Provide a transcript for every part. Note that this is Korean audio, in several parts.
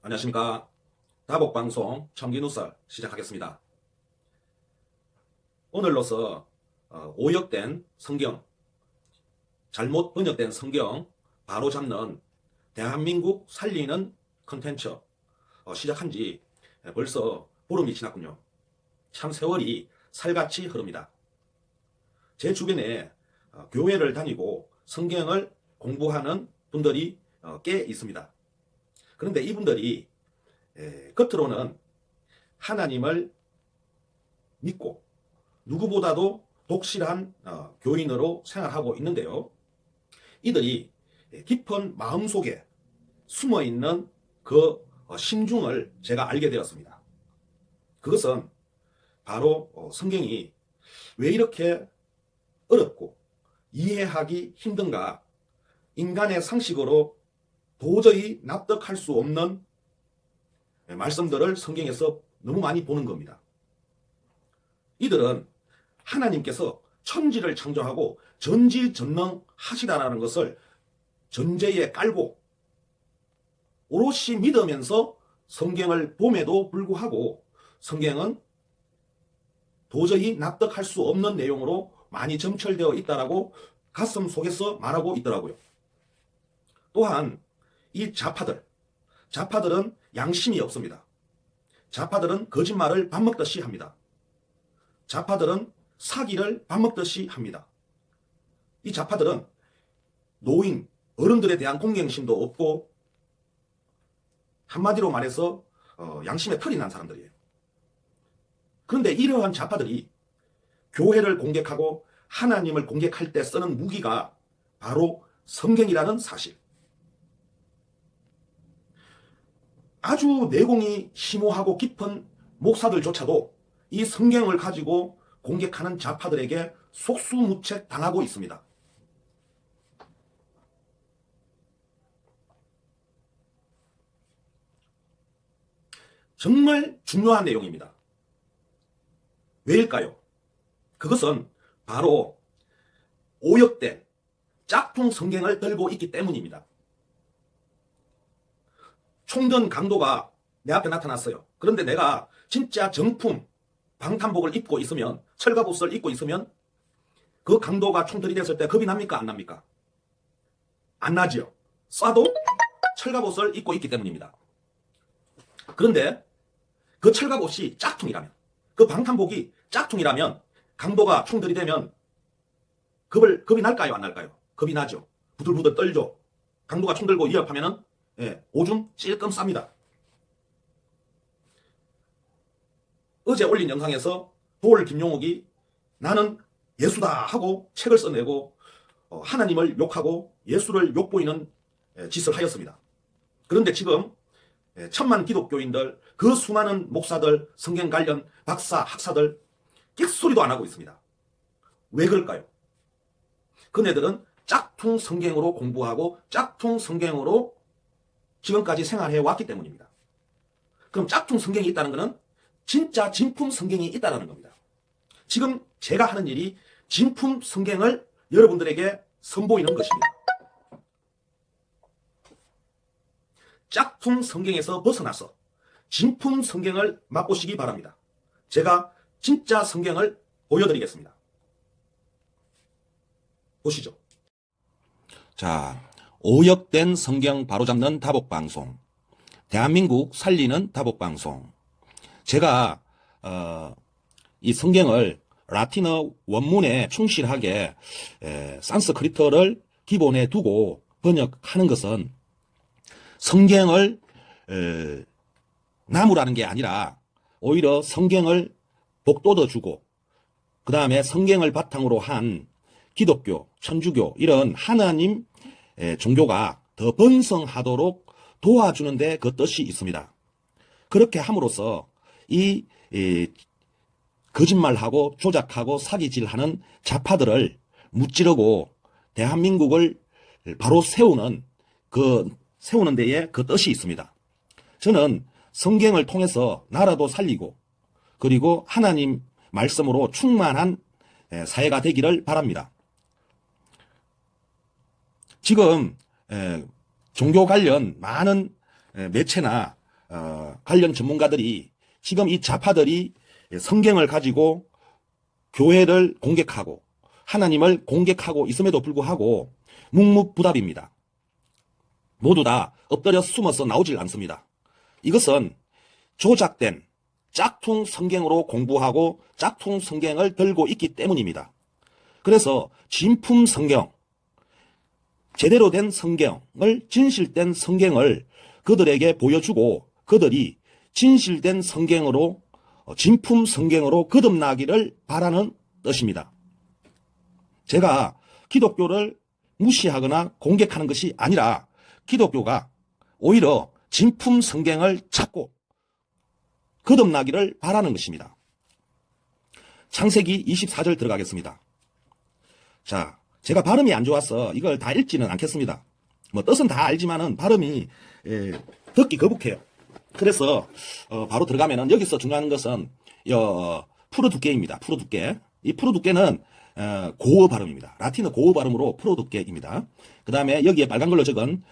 안녕하십니까. 다복방송 청기누설 시작하겠습니다. 오늘로서 오역된 성경, 잘못 번역된 성경 바로잡는 대한민국 살리는 컨텐츠 시작한 지 벌써 보름이 지났군요. 참 세월이 살같이 흐릅니다. 제 주변에 교회를 다니고 성경을 공부하는 분들이 꽤 있습니다. 그런데 이분들이 겉으로는 하나님을 믿고 누구보다도 독실한 교인으로 생활하고 있는데요. 이들이 깊은 마음속에 숨어있는 그 심중을 제가 알게 되었습니다. 그것은 바로 성경이 왜 이렇게 어렵고 이해하기 힘든가, 인간의 상식으로 도저히 납득할 수 없는 말씀들을 성경에서 너무 많이 보는 겁니다. 이들은 하나님께서 천지를 창조하고 전지전능하시다라는 것을 전제에 깔고 오롯이 믿으면서 성경을 봄에도 불구하고 성경은 도저히 납득할 수 없는 내용으로 많이 점철되어 있다라고 가슴 속에서 말하고 있더라고요. 또한 이 좌파들은 양심이 없습니다. 좌파들은 거짓말을 밥 먹듯이 합니다. 좌파들은 사기를 밥 먹듯이 합니다. 이 좌파들은 노인, 어른들에 대한 공경심도 없고 한마디로 말해서 양심에 털이 난 사람들이에요. 그런데 이러한 좌파들이 교회를 공격하고 하나님을 공격할 때 쓰는 무기가 바로 성경이라는 사실. 아주 내공이 심오하고 깊은 목사들조차도 이 성경을 가지고 공격하는 좌파들에게 속수무책 당하고 있습니다. 정말 중요한 내용입니다. 왜일까요? 그것은 바로 오역된 짝퉁 성경을 들고 있기 때문입니다. 총전 강도가 내 앞에 나타났어요. 그런데 내가 진짜 정품 방탄복을 입고 있으면, 철갑옷을 입고 있으면 그 강도가 총 들이댔을 때 겁이 납니까? 안 납니까? 안 나지요. 쏴도 철갑옷을 입고 있기 때문입니다. 그런데 그 철갑옷이 짝퉁이라면, 그 방탄복이 짝퉁이라면 강도가 총 들이대면 겁이 날까요? 안 날까요? 겁이 나죠. 부들부들 떨죠. 강도가 총 들고 위협하면은 오줌 찔끔 쌉니다. 어제 올린 영상에서 도올 김용욱이 나는 예수다 하고 책을 써내고 하나님을 욕하고 예수를 욕보이는 짓을 하였습니다. 그런데 지금 천만 기독교인들, 그 수많은 목사들, 성경 관련 박사, 학사들 끽소리도 안 하고 있습니다. 왜 그럴까요? 그네들은 짝퉁 성경으로 공부하고 짝퉁 성경으로 지금까지 생활해 왔기 때문입니다. 그럼 짝퉁 성경이 있다는 것은 진짜 진품 성경이 있다는 겁니다. 지금 제가 하는 일이 진품 성경을 여러분들에게 선보이는 것입니다. 짝퉁 성경에서 벗어나서 진품 성경을 맛보시기 바랍니다. 제가 진짜 성경을 보여드리겠습니다. 보시죠. 자, 오역된 성경 바로잡는 다복방송, 대한민국 살리는 다복방송. 제가 이 성경을 라틴어 원문에 충실하게 산스크리트를 기본에 두고 번역하는 것은 성경을 나무라는 게 아니라 오히려 성경을 복돋아주고 그 다음에 성경을 바탕으로 한 기독교, 천주교 이런 하나님 종교가 더 번성하도록 도와주는 데 그 뜻이 있습니다. 그렇게 함으로써 이 거짓말하고 조작하고 사기질하는 좌파들을 무찌르고 대한민국을 바로 세우는 데에 그 뜻이 있습니다. 저는 성경을 통해서 나라도 살리고 그리고 하나님 말씀으로 충만한 사회가 되기를 바랍니다. 지금 종교 관련 많은 매체나 관련 전문가들이 지금 이 좌파들이 성경을 가지고 교회를 공격하고 하나님을 공격하고 있음에도 불구하고 묵묵부답입니다. 모두 다 엎드려 숨어서 나오질 않습니다. 이것은 조작된 짝퉁 성경으로 공부하고 짝퉁 성경을 들고 있기 때문입니다. 그래서 진품 성경, 제대로 된 성경을, 진실된 성경을 그들에게 보여주고 그들이 진실된 성경으로, 진품 성경으로 거듭나기를 바라는 뜻입니다. 제가 기독교를 무시하거나 공격하는 것이 아니라 기독교가 오히려 진품 성경을 찾고 거듭나기를 바라는 것입니다. 창세기 24절 들어가겠습니다. 자, 제가 발음이 안 좋아서 이걸 다 읽지는 않겠습니다. 뭐 뜻은 다 알지만은 발음이 듣기 거북해요. 그래서 바로 들어가면은 여기서 중요한 것은 프로두께입니다. 프로두께. 이 프로두께는 고어 발음입니다. 라틴어 고어 발음으로 프로두께입니다. 그 다음에 여기에 빨간 걸로 적은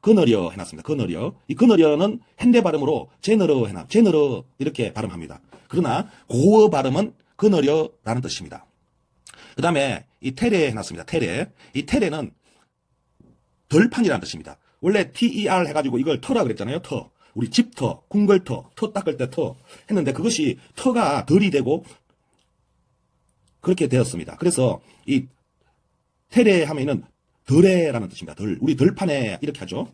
그너려 해놨습니다. 그너려. 이 그너려는 현대 발음으로 제너러 이렇게 발음합니다. 그러나 고어 발음은 그너려라는 뜻입니다. 그 다음에 이 테레 해놨습니다. 테레. 이 테레는 덜판이라는 뜻입니다. 원래 TER 해가지고 이걸 터라 그랬잖아요. 터. 우리 집터, 궁궐터, 터 닦을 때 터 했는데 그것이 터가 덜이 되고 그렇게 되었습니다. 그래서 이 테레 하면은 덜에라는 뜻입니다. 덜. 우리 덜판에 이렇게 하죠.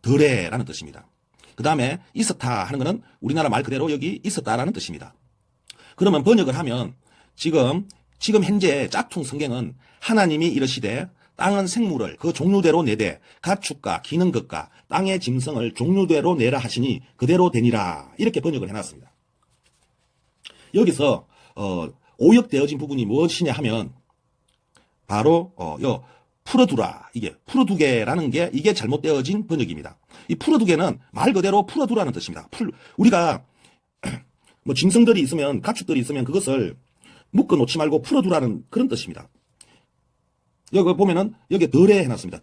덜에라는 뜻입니다. 그 다음에 있었다 하는 것은 우리나라 말 그대로 여기 있었다라는 뜻입니다. 그러면 번역을 하면 지금 현재 짝퉁 성경은 하나님이 이르시되 땅은 생물을 그 종류대로 내되 가축과 기는 것과 땅의 짐승을 종류대로 내라 하시니 그대로 되니라 이렇게 번역을 해놨습니다. 여기서 오역되어진 부분이 무엇이냐 하면 바로 풀어두라, 이게 풀어두게라는 게 이게 잘못되어진 번역입니다. 이 풀어두게는 말 그대로 풀어두라는 뜻입니다. 우리가 뭐 짐승들이 있으면, 가축들이 있으면 그것을 묶어 놓지 말고 풀어두라는 그런 뜻입니다. 여기 보면은 여기 덜에 해놨습니다.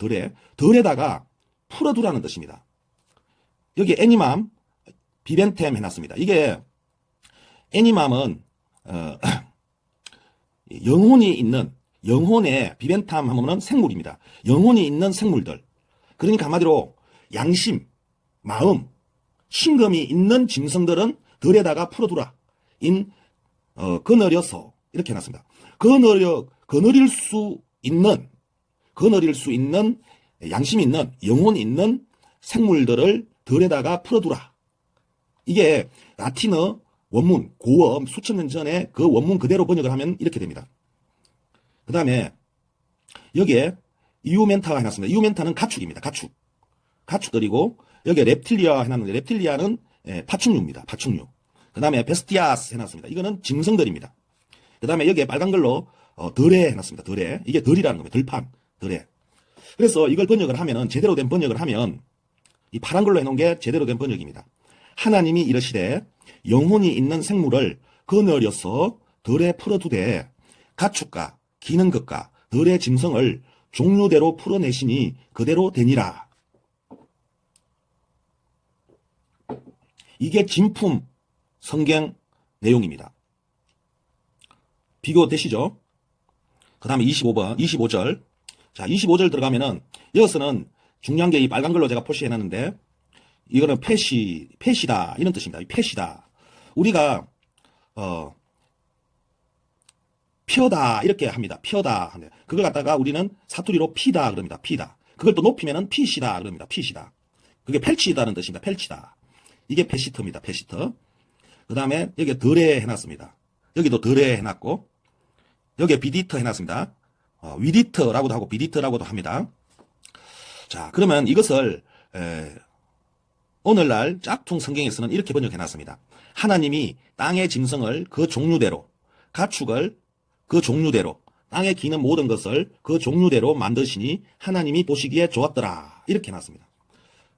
덜에다가 풀어두라는 뜻입니다. 여기 애니맘 비벤템 해놨습니다. 이게 애니맘은 영혼이 있는, 영혼의 비벤탐 하면은 생물입니다. 영혼이 있는 생물들. 그러니까 한마디로 양심, 마음, 신금이 있는 짐승들은 덜에다가 풀어두라. 거느려서 이렇게 해놨습니다. 거느릴 수 있는 양심이 있는, 영혼이 있는 생물들을 덜에다가 풀어두라. 이게 라틴어 원문, 고어, 수천 년 전에 그 원문 그대로 번역을 하면 이렇게 됩니다. 그 다음에 여기에 이우멘타가 해놨습니다. 이우멘타는 가축입니다. 가축들이고 여기에 렙틸리아 해놨는데 렙틸리아는 파충류입니다. 파충류. 그 다음에 베스티아스 해놨습니다. 이거는 짐승들입니다. 그 다음에 여기에 빨간 걸로 덜에 해놨습니다. 덜에. 이게 덜이라는 겁니다. 덜판. 덜에. 그래서 이걸 번역을 하면은, 제대로 된 번역을 하면 이 파란 걸로 해놓은 게 제대로 된 번역입니다. 하나님이 이르시되 영혼이 있는 생물을 거느려서 덜에 풀어두되 가축과 기는 것과 덜의 짐승을 종류대로 풀어내시니 그대로 되니라. 이게 진품 성경 내용입니다. 비교되시죠? 그 다음에 25절. 자, 25절 들어가면은, 여기서는 중요한 게 이 빨간 걸로 제가 표시해놨는데, 이거는 폐시다. 이런 뜻입니다. 폐시다. 우리가, 펴다. 이렇게 합니다. 펴다. 그걸 갖다가 우리는 사투리로 피다. 그럽니다. 피다. 그걸 또 높이면은 피시다. 그럽니다. 피시다. 그게 펼치다는 뜻입니다. 펼치다. 이게 페시터입니다. 페시터. 그 다음에 여기 덜에 해놨습니다. 여기도 덜에 해놨고, 여기에 비디터 해놨습니다. 위디터라고도 하고 비디터라고도 합니다. 자, 그러면 이것을 오늘날 짝퉁 성경에서는 이렇게 번역해놨습니다. 하나님이 땅의 짐승을 그 종류대로, 가축을 그 종류대로, 땅에 기는 모든 것을 그 종류대로 만드시니 하나님이 보시기에 좋았더라. 이렇게 해놨습니다.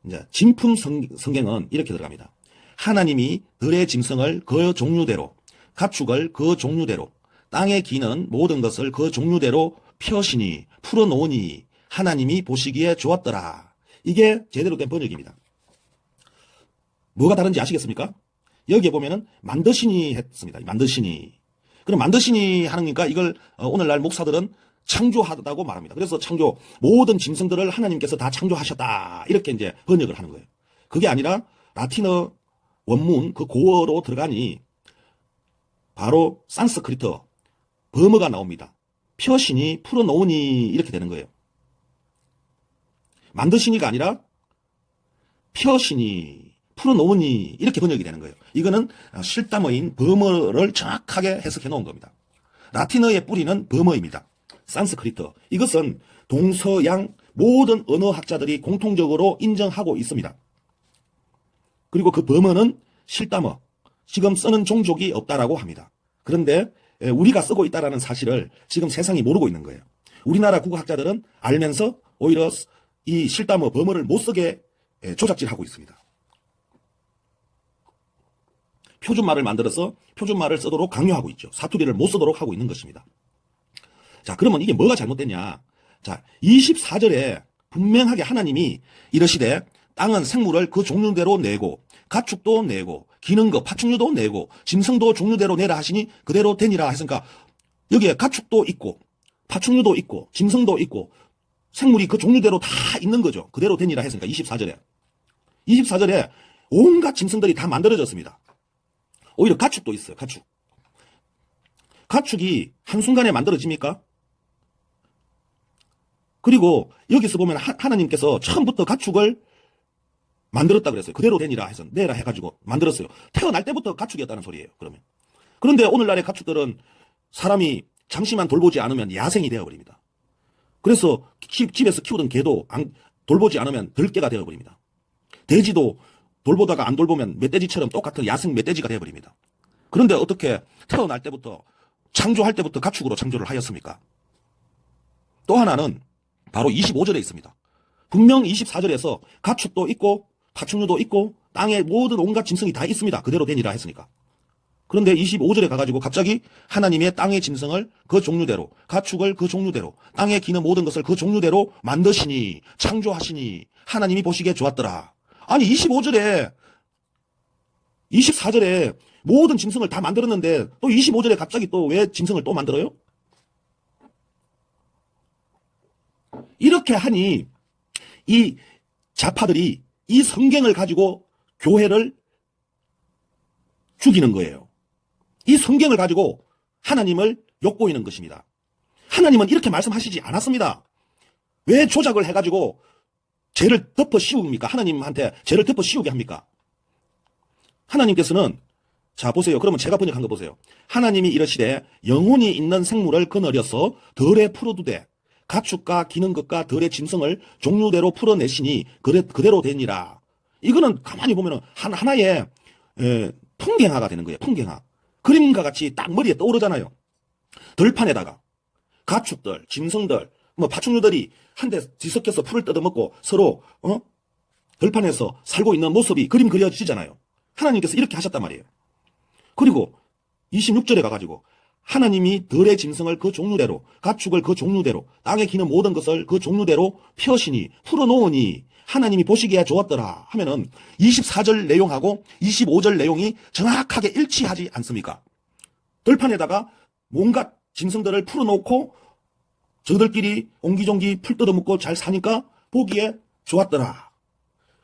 이제 진품 성경은 이렇게 들어갑니다. 하나님이 들의 짐승을 그 종류대로, 가축을 그 종류대로, 땅에 기는 모든 것을 그 종류대로 펴시니, 풀어놓으니 하나님이 보시기에 좋았더라. 이게 제대로 된 번역입니다. 뭐가 다른지 아시겠습니까? 여기에 보면은 만드시니 했습니다. 만드시니. 그럼 만드시니 하니까 이걸 오늘날 목사들은 창조하다고 말합니다. 그래서 창조, 모든 짐승들을 하나님께서 다 창조하셨다. 이렇게 이제 번역을 하는 거예요. 그게 아니라 라틴어 원문 그 고어로 들어가니 바로 산스크리트 버머가 나옵니다. 펴시니 풀어놓으니 이렇게 되는 거예요. 만드시니가 아니라 펴시니 풀어놓으니 이렇게 번역이 되는 거예요. 이거는 실담어인 버머를 정확하게 해석해 놓은 겁니다. 라틴어의 뿌리는 버머입니다. 산스크리트. 이것은 동서양 모든 언어학자들이 공통적으로 인정하고 있습니다. 그리고 그 버머는 실담어, 지금 쓰는 종족이 없다라고 합니다. 그런데 우리가 쓰고 있다는 사실을 지금 세상이 모르고 있는 거예요. 우리나라 국어학자들은 알면서 오히려 이 실담어 버머를 못 쓰게 조작질하고 있습니다. 표준말을 만들어서 표준말을 쓰도록 강요하고 있죠. 사투리를 못 쓰도록 하고 있는 것입니다. 자, 그러면 이게 뭐가 잘못됐냐? 자, 24절에 분명하게 하나님이 이러시되 땅은 생물을 그 종류대로 내고 가축도 내고 기는 것 파충류도 내고 짐승도 종류대로 내라 하시니 그대로 되니라 했으니까 여기에 가축도 있고 파충류도 있고 짐승도 있고 생물이 그 종류대로 다 있는 거죠. 그대로 되니라 했으니까 24절에 온갖 짐승들이 다 만들어졌습니다. 오히려 가축도 있어요. 가축이 한순간에 만들어집니까? 그리고 여기서 보면 하나님께서 처음부터 가축을 만들었다 그랬어요. 그대로 되니라 해서 내라 해가지고 만들었어요. 태어날 때부터 가축이었다는 소리예요. 그런데 오늘날의 가축들은 사람이 잠시만 돌보지 않으면 야생이 되어버립니다. 그래서 집에서 키우던 개도 돌보지 않으면 들개가 되어버립니다. 돼지도 돌보다가 안 돌보면 멧돼지처럼 똑같은 야생 멧돼지가 되어버립니다. 그런데 어떻게 태어날 때부터 창조할 때부터 가축으로 창조를 하였습니까? 또 하나는 바로 25절에 있습니다. 분명 24절에서 가축도 있고 파충류도 있고 땅에 모든 온갖 짐승이 다 있습니다. 그대로 되니라 했으니까. 그런데 25절에 가가지고 갑자기 하나님의 땅의 짐승을 그 종류대로, 가축을 그 종류대로, 땅에 기는 모든 것을 그 종류대로 만드시니, 창조하시니 하나님이 보시기에 좋았더라. 아니 24절에 모든 짐승을 다 만들었는데 또 25절에 갑자기 또 왜 짐승을 또 만들어요? 이렇게 하니 이 좌파들이 이 성경을 가지고 교회를 죽이는 거예요. 이 성경을 가지고 하나님을 욕보이는 것입니다. 하나님은 이렇게 말씀하시지 않았습니다. 왜 조작을 해가지고 죄를 덮어 씌웁니까? 하나님한테 죄를 덮어 씌우게 합니까? 하나님께서는 자 보세요. 그러면 제가 번역한 거 보세요. 하나님이 이러시되 영혼이 있는 생물을 거느려서 덜에 풀어두되 가축과 기는 것과 덜의 짐승을 종류대로 풀어내시니 그대로 되니라. 이거는 가만히 보면 하나의 풍경화가 되는 거예요. 풍경화. 그림과 같이 딱 머리에 떠오르잖아요. 들판에다가 가축들, 짐승들, 파충류들이 한데 뒤섞여서 풀을 뜯어먹고 서로 들판에서 살고 있는 모습이 그림 그려지잖아요. 하나님께서 이렇게 하셨단 말이에요. 그리고 26절에 가가지고 하나님이 들의 짐승을 그 종류대로 가축을 그 종류대로 땅에 기는 모든 것을 그 종류대로 펴시니 풀어놓으니 하나님이 보시기에 좋았더라 하면은 24절 내용하고 25절 내용이 정확하게 일치하지 않습니까? 들판에다가 뭔가 짐승들을 풀어놓고 저들끼리 옹기종기 풀 뜯어먹고 잘 사니까 보기에 좋았더라.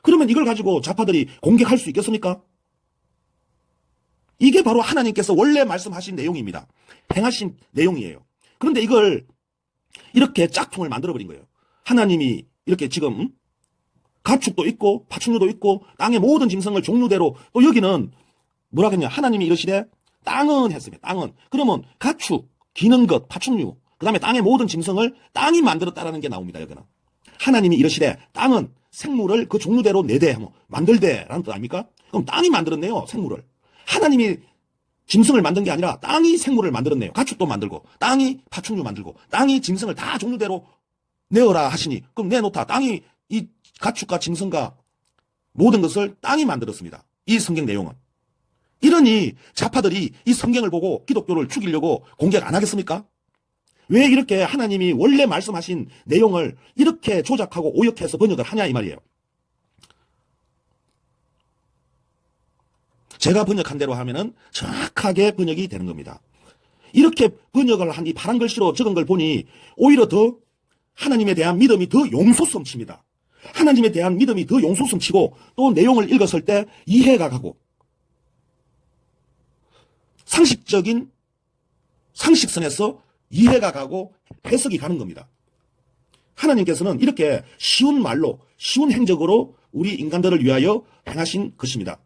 그러면 이걸 가지고 좌파들이 공격할 수 있겠습니까? 이게 바로 하나님께서 원래 말씀하신 내용입니다. 행하신 내용이에요. 그런데 이걸 이렇게 짝퉁을 만들어버린 거예요. 하나님이 이렇게 지금 가축도 있고 파충류도 있고 땅의 모든 짐승을 종류대로 또 여기는 뭐라 그랬냐 하나님이 이러시되 땅은 했습니다. 땅은 그러면 가축, 기는 것, 파충류 그 다음에 땅의 모든 짐승을 땅이 만들었다라는 게 나옵니다. 여기는 하나님이 이러시되 땅은 생물을 그 종류대로 내되 만들되라는 뜻 아닙니까? 그럼 땅이 만들었네요. 생물을. 하나님이 짐승을 만든 게 아니라 땅이 생물을 만들었네요. 가축도 만들고 땅이 파충류 만들고 땅이 짐승을 다 종류대로 내어라 하시니 그럼 내놓다. 땅이 이 가축과 짐승과 모든 것을 땅이 만들었습니다. 이 성경 내용은. 이러니 좌파들이 이 성경을 보고 기독교를 죽이려고 공격 안 하겠습니까? 왜 이렇게 하나님이 원래 말씀하신 내용을 이렇게 조작하고 오역해서 번역을 하냐 이 말이에요. 제가 번역한 대로 하면은 정확하게 번역이 되는 겁니다. 이렇게 번역을 한 이 파란 글씨로 적은 걸 보니 오히려 더 하나님에 대한 믿음이 더 용솟음칩니다. 하나님에 대한 믿음이 더 용솟음치고 또 내용을 읽었을 때 이해가 가고 상식적인 상식선에서 이해가 가고 해석이 가는 겁니다. 하나님께서는 이렇게 쉬운 말로 쉬운 행적으로 우리 인간들을 위하여 행하신 것입니다.